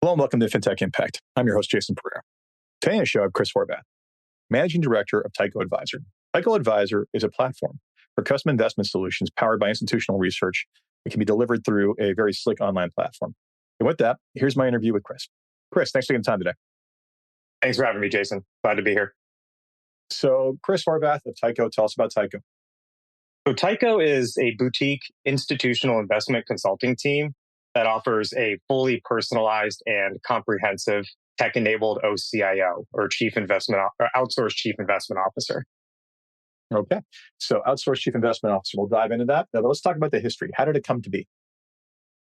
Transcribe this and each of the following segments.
Hello and welcome to Fintech Impact. I'm your host, Jason Pereira. Today on the show, I have Chris Horvath, Managing Director of Taiko Advisor. Taiko Advisor is a platform for custom investment solutions powered by institutional research that can be delivered through a very slick online platform. And with that, here's my interview with Chris. Chris, thanks for taking the time today. Thanks for having me, Jason. Glad to be here. So Chris Horvath of Taiko, tell us about Taiko. So Taiko is a boutique institutional investment consulting team that offers a fully personalized and comprehensive tech-enabled OCIO, or Outsourced Chief Investment Officer. Okay. So Outsourced Chief Investment Officer, we'll dive into that. Now, let's talk about the history. How did it come to be?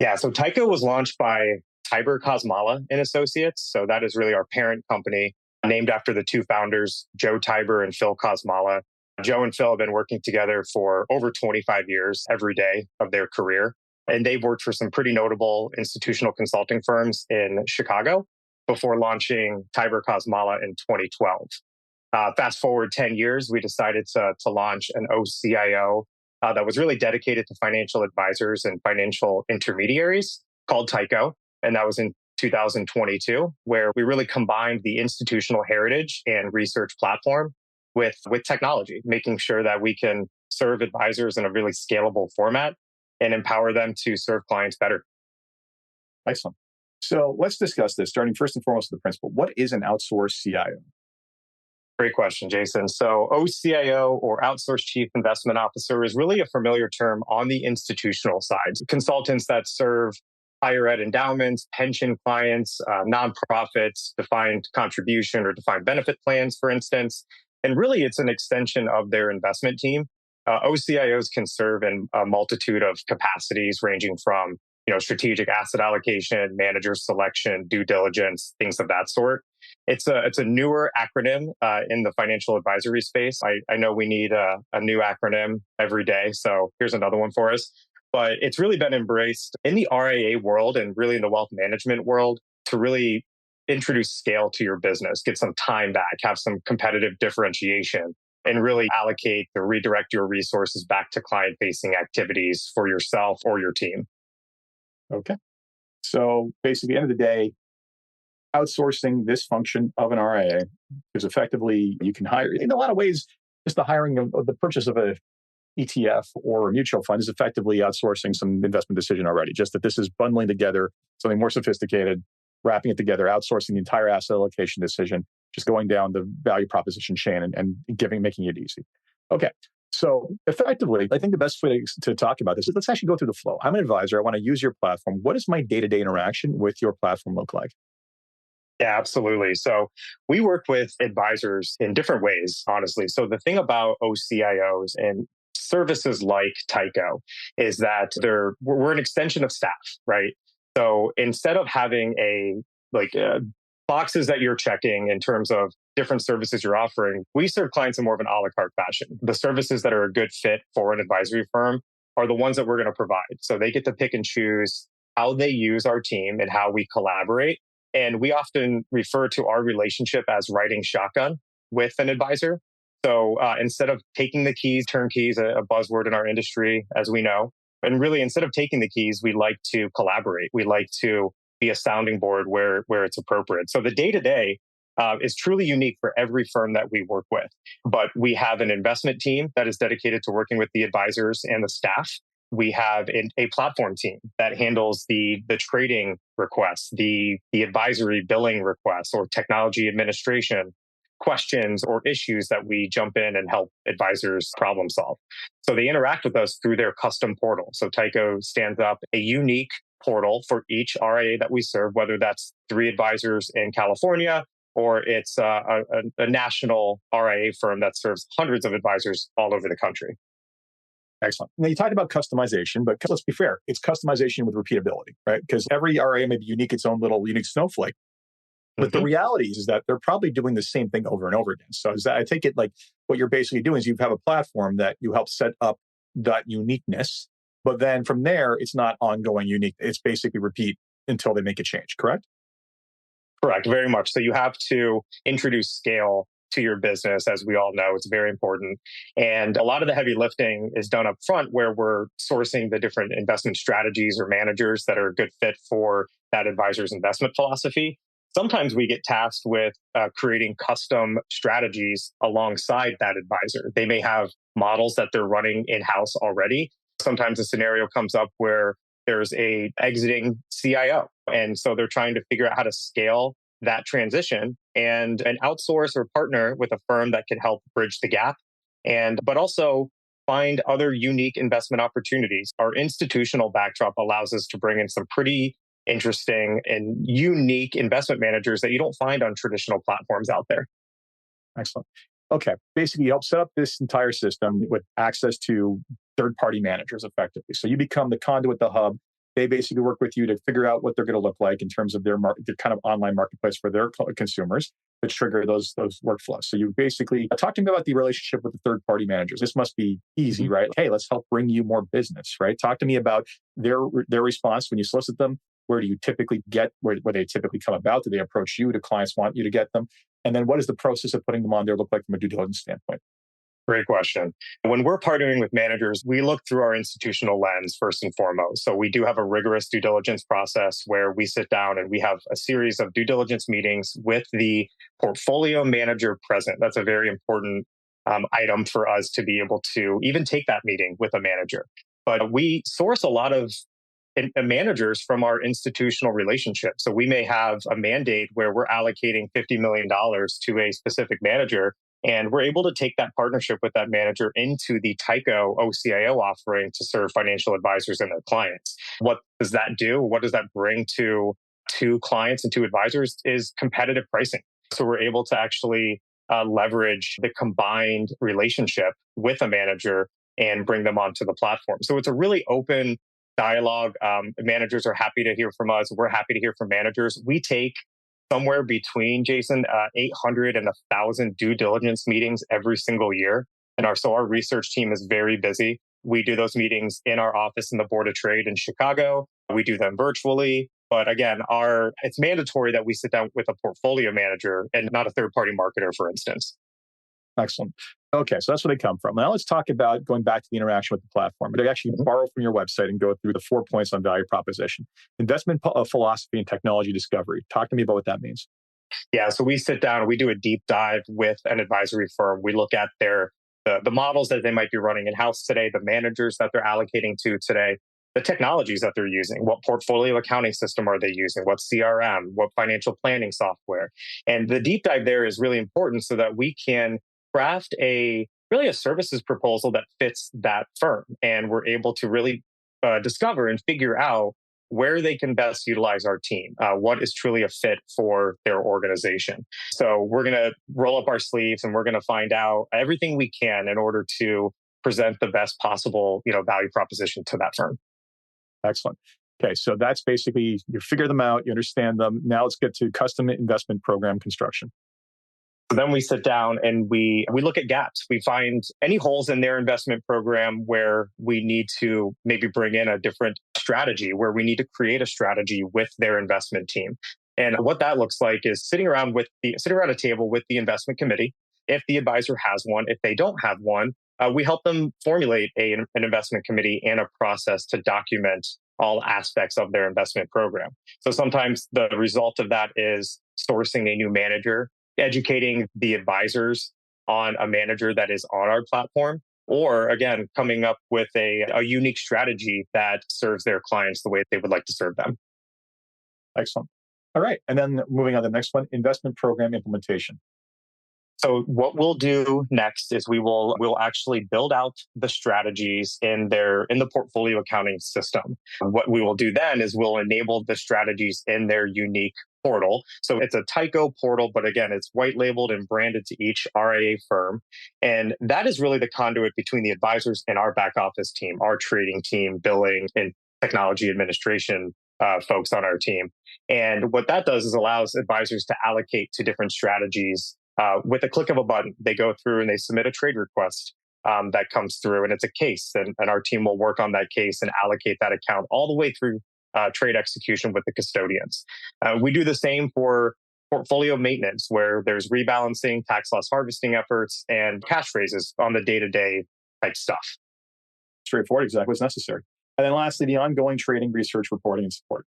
Yeah, so Taiko was launched by Taiber Kosmala and Associates. So that is really our parent company, named after the two founders, Joe Taiber and Phil Kosmala. Joe and Phil have been working together for over 25 years every day of their career. And they've worked for some pretty notable institutional consulting firms in Chicago before launching Taiber Kosmala in 2012. Fast forward 10 years, we decided to launch an OCIO that was really dedicated to financial advisors and financial intermediaries called Taiko. And that was in 2022, where we really combined the institutional heritage and research platform with technology, making sure that we can serve advisors in a really scalable format and empower them to serve clients better. Excellent. So let's discuss this, starting first and foremost with the principle. What is an outsourced CIO? Great question, Jason. So OCIO, or Outsourced Chief Investment Officer, is really a familiar term on the institutional side. Consultants that serve higher ed endowments, pension clients, nonprofits, defined contribution or defined benefit plans, for instance. And really, it's an extension of their investment team. OCIOs can serve in a multitude of capacities, ranging from strategic asset allocation, manager selection, due diligence, things of that sort. It's a newer acronym in the financial advisory space. I know we need a new acronym every day, so here's another one for us. But it's really been embraced in the RIA world and really in the wealth management world to really introduce scale to your business, get some time back, have some competitive differentiation, and really allocate or redirect your resources back to client-facing activities for yourself or your team. Okay. So basically, at the end of the day, outsourcing this function of an RIA is effectively, you can hire, in a lot of ways, just the hiring of the purchase of a ETF or a mutual fund is effectively outsourcing some investment decision already. Just that this is bundling together something more sophisticated, wrapping it together, outsourcing the entire asset allocation decision, just going down the value proposition chain and making it easy. Okay. So effectively, I think the best way to talk about this is let's actually go through the flow. I'm an advisor. I want to use your platform. What does my day-to-day interaction with your platform look like? Yeah, absolutely. So we work with advisors in different ways, honestly. So the thing about OCIOs and services like Taiko is that we're an extension of staff, right? So instead of having boxes that you're checking in terms of different services you're offering, we serve clients in more of an a la carte fashion. The services that are a good fit for an advisory firm are the ones that we're going to provide. So they get to pick and choose how they use our team and how we collaborate. And we often refer to our relationship as riding shotgun with an advisor. So instead of taking the keys, turnkey is a buzzword in our industry, as we know. And really, instead of taking the keys, we like to collaborate. We like to be a sounding board where it's appropriate. So the day-to-day is truly unique for every firm that we work with. But we have an investment team that is dedicated to working with the advisors and the staff. We have a platform team that handles the trading requests, the advisory billing requests, or technology administration questions or issues that we jump in and help advisors problem solve. So they interact with us through their custom portal. So Taiko stands up a unique portal for each RIA that we serve, whether that's 3 advisors in California or it's a national RIA firm that serves hundreds of advisors all over the country. Excellent. Now, you talked about customization, but let's be fair. It's customization with repeatability, right? Because every RIA may be unique, its own little unique snowflake. But the reality is that they're probably doing the same thing over and over again. So I take it like what you're basically doing is you have a platform that you help set up that uniqueness. But then from there, it's not ongoing unique. It's basically repeat until they make a change, correct? Correct, very much. So you have to introduce scale to your business. As we all know, it's very important. And a lot of the heavy lifting is done up front, where we're sourcing the different investment strategies or managers that are a good fit for that advisor's investment philosophy. Sometimes we get tasked with creating custom strategies alongside that advisor. They may have models that they're running in-house already. Sometimes a scenario comes up where there's a exiting CIO. And so they're trying to figure out how to scale that transition and outsource or partner with a firm that can help bridge the gap, but also find other unique investment opportunities. Our institutional backdrop allows us to bring in some pretty interesting and unique investment managers that you don't find on traditional platforms out there. Excellent. Okay. Basically, you help set up this entire system with access to third-party managers effectively. So you become the conduit, the hub. They basically work with you to figure out what they're going to look like in terms of their kind of online marketplace for their consumers to trigger those workflows. So you basically talk to me about the relationship with the third-party managers. This must be easy, right? Hey, let's help bring you more business, right? Talk to me about their response when you solicit them. Where do you typically get, where they typically come about? Do they approach you? Do clients want you to get them? And then what does the process of putting them on there look like from a due diligence standpoint? Great question. When we're partnering with managers, we look through our institutional lens first and foremost. So we do have a rigorous due diligence process where we sit down and we have a series of due diligence meetings with the portfolio manager present. That's a very important item for us to be able to even take that meeting with a manager. But we source a lot of managers from our institutional relationship. So we may have a mandate where we're allocating $50 million to a specific manager, and we're able to take that partnership with that manager into the Taiko OCIO offering to serve financial advisors and their clients. What does that do? What does that bring to clients and to advisors is competitive pricing. So we're able to actually leverage the combined relationship with a manager and bring them onto the platform. So it's a really open dialogue. Managers are happy to hear from us. We're happy to hear from managers. We take somewhere between, Jason, 800 and 1,000 due diligence meetings every single year. And our research team is very busy. We do those meetings in our office in the Board of Trade in Chicago. We do them virtually. But again, it's mandatory that we sit down with a portfolio manager and not a third-party marketer, for instance. Excellent. Okay, so that's where they come from. Now let's talk about going back to the interaction with the platform. But I actually borrow from your website and go through the 4 points on value proposition. Investment philosophy and technology discovery. Talk to me about what that means. Yeah, so we sit down and we do a deep dive with an advisory firm. We look at the models that they might be running in-house today, the managers that they're allocating to today, the technologies that they're using, what portfolio accounting system are they using, what CRM, what financial planning software. And the deep dive there is really important so that we can craft a services proposal that fits that firm. And we're able to really discover and figure out where they can best utilize our team, what is truly a fit for their organization. So we're going to roll up our sleeves and we're going to find out everything we can in order to present the best possible, value proposition to that firm. Excellent. Okay, so that's basically, you figure them out, you understand them. Now let's get to custom investment program construction. So then we sit down and we look at gaps. We find any holes in their investment program where we need to maybe bring in a different strategy, where we need to create a strategy with their investment team. And what that looks like is sitting around a table with the investment committee. If the advisor has one, if they don't have one, we help them formulate an investment committee and a process to document all aspects of their investment program. So sometimes the result of that is sourcing a new manager, educating the advisors on a manager that is on our platform, or again, coming up with a unique strategy that serves their clients the way they would like to serve them. Excellent. All right. And then moving on to the next one, investment program implementation. So what we'll do next is we'll actually build out the strategies in the portfolio accounting system. What we will do then is we'll enable the strategies in their unique portal. So it's a Taiko portal, but again, it's white labeled and branded to each RIA firm. And that is really the conduit between the advisors and our back office team, our trading team, billing, and technology administration folks on our team. And what that does is allows advisors to allocate to different strategies with a click of a button. They go through and they submit a trade request that comes through, and it's a case. And our team will work on that case and allocate that account all the way through trade execution with the custodians. We do the same for portfolio maintenance, where there's rebalancing, tax loss harvesting efforts, and cash raises on the day-to-day type stuff. Straightforward, exactly what's necessary. And then lastly, the ongoing trading, research, reporting, and support.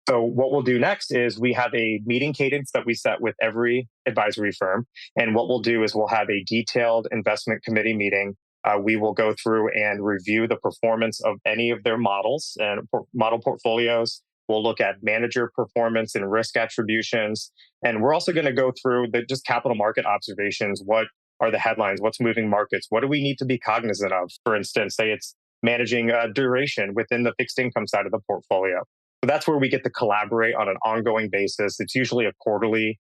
So what we'll do next is we have a meeting cadence that we set with every advisory firm. And what we'll do is we'll have a detailed investment committee meeting. We will go through and review the performance of any of their models and model portfolios. We'll look at manager performance and risk attributions. And we're also going to go through the just capital market observations. What are the headlines? What's moving markets? What do we need to be cognizant of? For instance, say it's managing duration within the fixed income side of the portfolio. So that's where we get to collaborate on an ongoing basis. It's usually a quarterly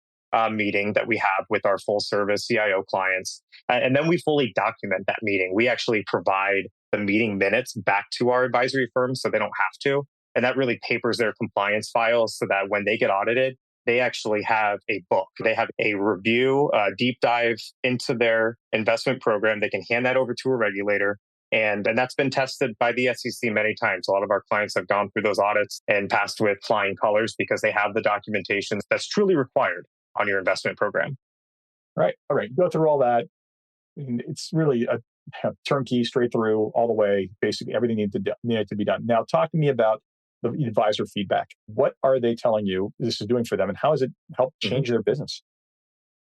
meeting that we have with our full service CIO clients. And then we fully document that meeting. We actually provide the meeting minutes back to our advisory firms so they don't have to. And that really papers their compliance files so that when they get audited, they actually have a book. They have a review, a deep dive into their investment program. They can hand that over to a regulator. And that's been tested by the SEC many times. A lot of our clients have gone through those audits and passed with flying colors because they have the documentation that's truly required on your investment program. Right. All right. Go through all that. And it's really a turnkey, straight through, all the way, basically everything needed to be done. Now, talk to me about the advisor feedback. What are they telling you this is doing for them, and how has it helped change their business?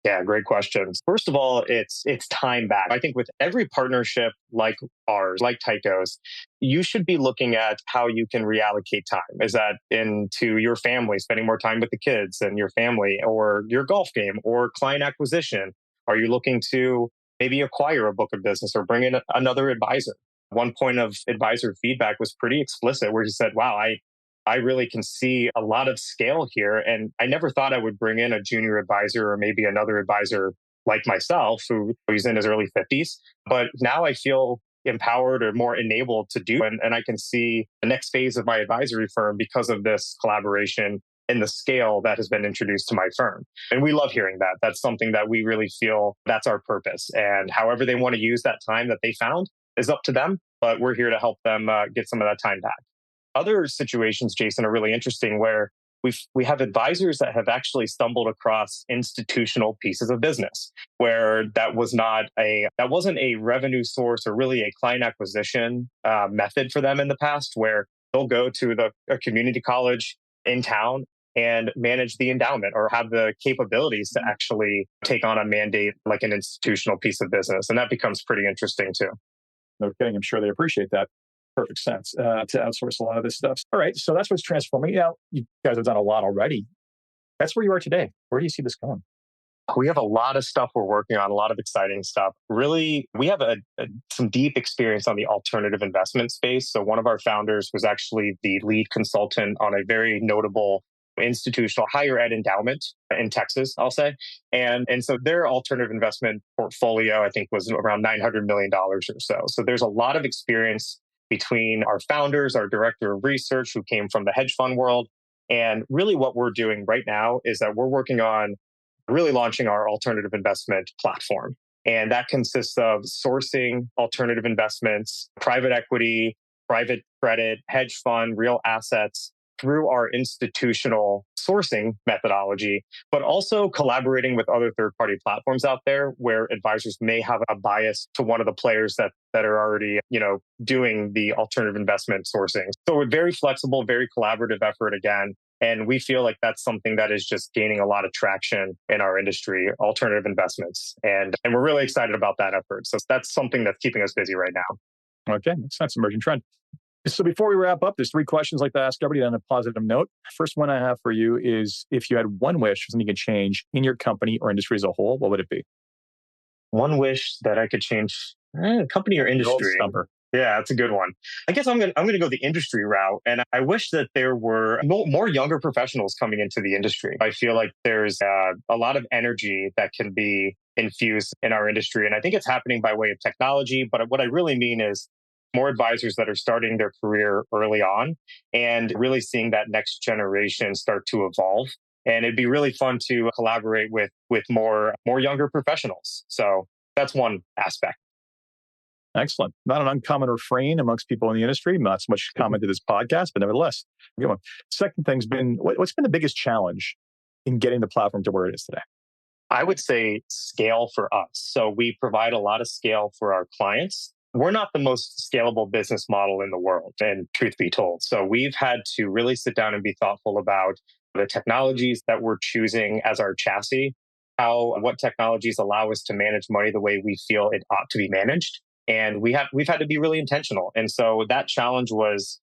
Yeah, great questions. First of all, it's time back. I think with every partnership like ours, like Taiko's, you should be looking at how you can reallocate time. Is that into your family, spending more time with the kids and your family, or your golf game, or client acquisition? Are you looking to maybe acquire a book of business or bring in another advisor? One point of advisor feedback was pretty explicit where he said, wow, I really can see a lot of scale here. And I never thought I would bring in a junior advisor or maybe another advisor like myself who's in his early 50s. But now I feel empowered or more enabled to do. And I can see the next phase of my advisory firm because of this collaboration and the scale that has been introduced to my firm. And we love hearing that. That's something that we really feel that's our purpose. And however they want to use that time that they found is up to them. But we're here to help them get some of that time back. Other situations, Jason, are really interesting where we have advisors that have actually stumbled across institutional pieces of business where that wasn't a revenue source or really a client acquisition method for them in the past, where they'll go to a community college in town and manage the endowment or have the capabilities to actually take on a mandate like an institutional piece of business. And that becomes pretty interesting too. No kidding. I'm sure they appreciate that. Perfect sense to outsource a lot of this stuff. All right. So that's what's transforming. Now, you guys have done a lot already. That's where you are today. Where do you see this going? We have a lot of stuff we're working on, a lot of exciting stuff. Really, we have some deep experience on the alternative investment space. So one of our founders was actually the lead consultant on a very notable institutional higher ed endowment in Texas, I'll say. And so their alternative investment portfolio, I think, was around $900 million or so. So there's a lot of experience between our founders, our director of research, who came from the hedge fund world. And really what we're doing right now is that we're working on really launching our alternative investment platform. And that consists of sourcing alternative investments, private equity, private credit, hedge fund, real assets through our institutional sourcing methodology, but also collaborating with other third-party platforms out there where advisors may have a bias to one of the players that are already, doing the alternative investment sourcing. So we're very flexible, very collaborative effort again. And we feel like that's something that is just gaining a lot of traction in our industry, alternative investments. And we're really excited about that effort. So that's something that's keeping us busy right now. Okay, that's an emerging trend. So before we wrap up, there's 3 questions I'd like to ask everybody on a positive note. First one I have for you is, if you had one wish for something you could change in your company or industry as a whole, what would it be? One wish that I could change, company or industry. Yeah, that's a good one. I guess I'm gonna go the industry route, and I wish that there were more younger professionals coming into the industry. I feel like there's a lot of energy that can be infused in our industry, and I think it's happening by way of technology. But what I really mean is more advisors that are starting their career early on and really seeing that next generation start to evolve. And it'd be really fun to collaborate with more younger professionals. So that's one aspect. Excellent. Not an uncommon refrain amongst people in the industry. Not so much common to this podcast, but nevertheless, good one. Second thing's been, what's been the biggest challenge in getting the platform to where it is today? I would say scale for us. So we provide a lot of scale for our clients. We're not the most scalable business model in the world, and truth be told. So we've had to really sit down and be thoughtful about the technologies that we're choosing as our chassis, what technologies allow us to manage money the way we feel it ought to be managed. And we've had to be really intentional. And so that challenge was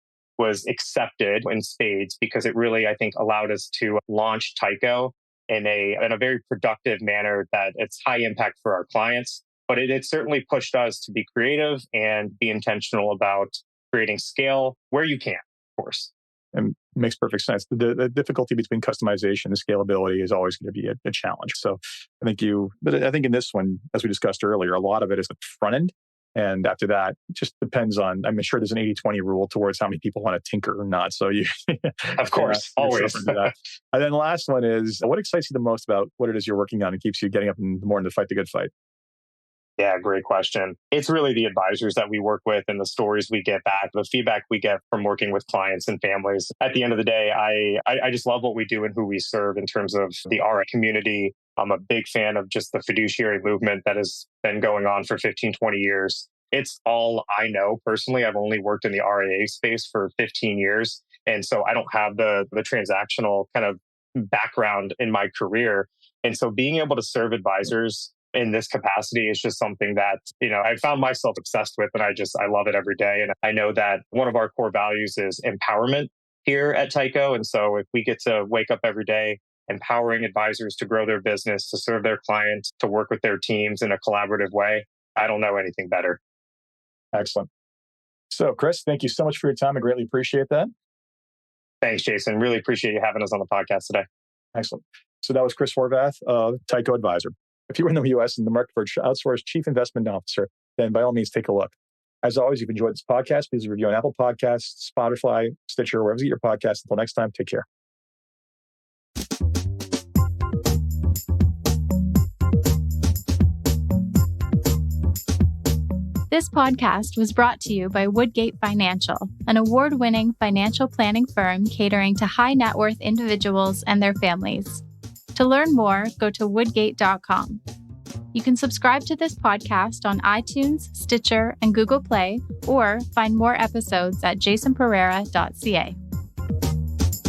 accepted in spades because it really, I think, allowed us to launch Taiko in a very productive manner that it's high impact for our clients. But it certainly pushed us to be creative and be intentional about creating scale where you can, of course. And makes perfect sense. The difficulty between customization and scalability is always going to be a challenge. So but I think in this one, as we discussed earlier, a lot of it is the front end. And after that, it just depends on, I'm sure there's an 80-20 rule towards how many people want to tinker or not. So you, of course, always. And then the last one is, what excites you the most about what it is you're working on and keeps you getting up in the morning to fight the good fight? Yeah, great question. It's really the advisors that we work with and the stories we get back, the feedback we get from working with clients and families. At the end of the day, I just love what we do and who we serve in terms of the RIA community. I'm a big fan of just the fiduciary movement that has been going on for 15, 20 years. It's all I know personally. I've only worked in the RIA space for 15 years. And so I don't have the transactional kind of background in my career. And so being able to serve advisors in this capacity is just something that, I found myself obsessed with, and I love it every day. And I know that one of our core values is empowerment here at Taiko. And so if we get to wake up every day empowering advisors to grow their business, to serve their clients, to work with their teams in a collaborative way, I don't know anything better. Excellent. So, Chris, thank you so much for your time. I greatly appreciate that. Thanks, Jason. Really appreciate you having us on the podcast today. Excellent. So that was Chris Horvath of Taiko Advisor. If you're in the U.S. in the market for Outsourced Chief Investment Officer, then by all means, take a look. As always, if you enjoyed this podcast, please review on Apple Podcasts, Spotify, Stitcher, wherever you get your podcasts. Until next time, take care. This podcast was brought to you by Woodgate Financial, an award-winning financial planning firm catering to high net worth individuals and their families. To learn more, go to woodgate.com. You can subscribe to this podcast on iTunes, Stitcher, and Google Play, or find more episodes at jasonpereira.ca.